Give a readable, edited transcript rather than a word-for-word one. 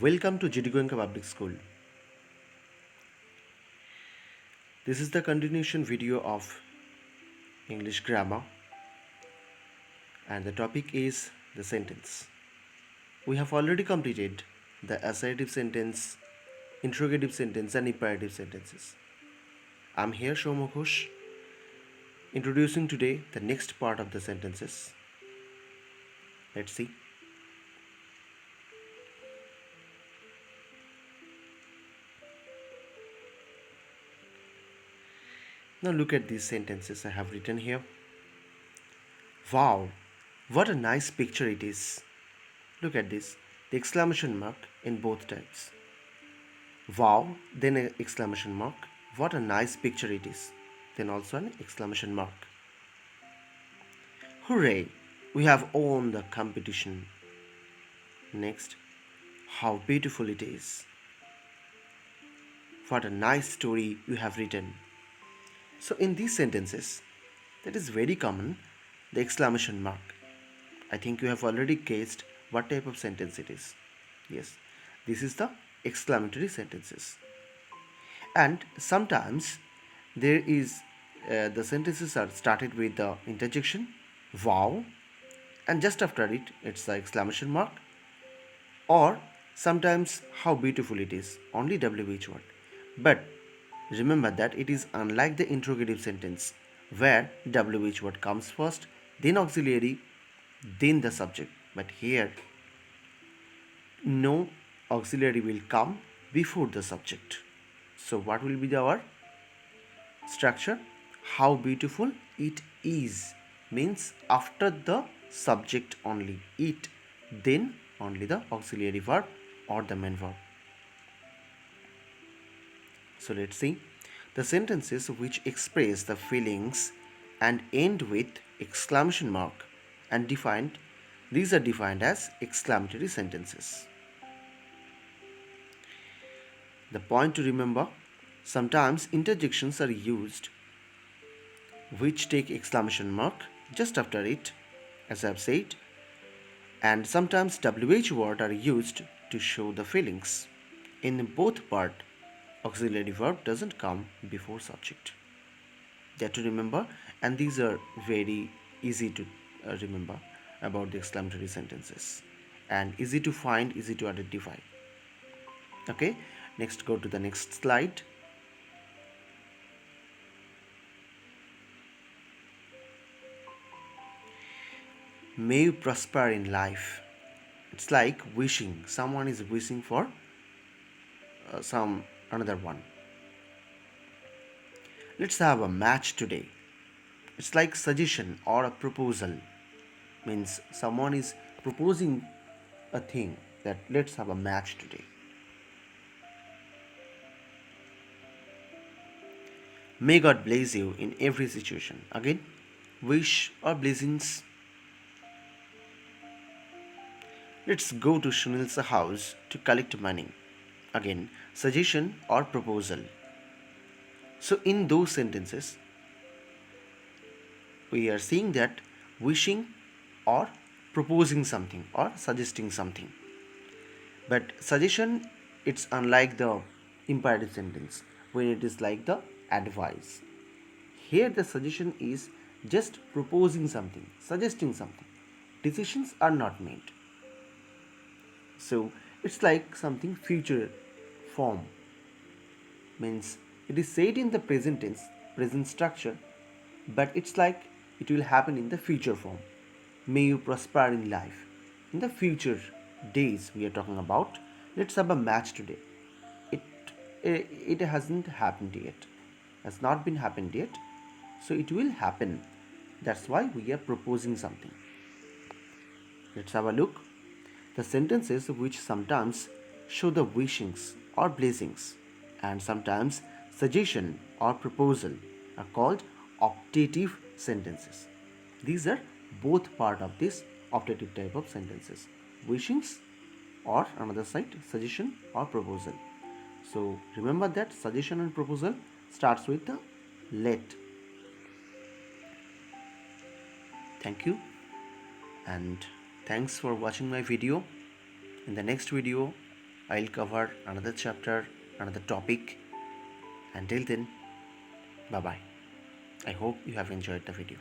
Welcome to Jiddigoenka Public School. This is the continuation video of English grammar and the topic is the sentence. We have already completed the assertive sentence, interrogative sentence and imperative sentences. I'm here Shomokhosh introducing today the next part of the sentences. Let's see. Now look at these sentences I have written here. Wow, what a nice picture it is. Look at this, the exclamation mark in both types. Wow, then an exclamation mark. What a nice picture it is. Then also an exclamation mark. Hooray, we have won the competition. Next, how beautiful it is. What a nice story you have written. So in these sentences, that is very common, the exclamation mark. I think you have already guessed what type of sentence it is. Yes, this is the exclamatory sentences. And sometimes there is the sentences are started with the interjection wow, and just after it it's the exclamation mark, or sometimes how beautiful it is, only wh word. But remember that it is unlike the interrogative sentence where wh word comes first, then auxiliary, then the subject. But here no auxiliary will come before the subject. So what will be our structure? How beautiful it is means after the subject only it, then only the auxiliary verb or the main verb. So let's see the sentences which express the feelings and end with exclamation mark and defined. These are defined as exclamatory sentences. The point to remember, sometimes interjections are used which take exclamation mark just after it, as I have said, and sometimes wh word are used to show the feelings. In both part, auxiliary verb doesn't come before subject. That to remember, and these are very easy to remember about the exclamatory sentences and easy to find, easy to identify. Okay, next go to the next slide. May you prosper in life. It's like wishing, someone is wishing for some another one. Let's have a match today. It's like suggestion or a proposal, means someone is proposing a thing that let's have a match today. May God bless you in every situation. Again, wish or blessings. Let's go to Sunil's house to collect money. Again, suggestion or proposal. So in those sentences, we are seeing that wishing or proposing something or suggesting something. But suggestion, it's unlike the imperative sentence when it is like the advice. Here the suggestion is just proposing something, suggesting something. Decisions are not made. So it's like something future form, means it is said in the present tense, present structure, but it's like it will happen in the future form. May you prosper in life. In the future days we are talking about, let's have a match today. It it hasn't happened yet, has not been happened yet, so it will happen. That's why we are proposing something. Let's have a look. The sentences which sometimes show the wishings or blessings and sometimes suggestion or proposal are called optative sentences. These are both part of this optative type of sentences. Wishings or another side suggestion or proposal. So remember that suggestion and proposal starts with the let. Thank you and thanks for watching my video. In the next video I'll cover another chapter, another topic. Until then, bye bye. I hope you have enjoyed the video.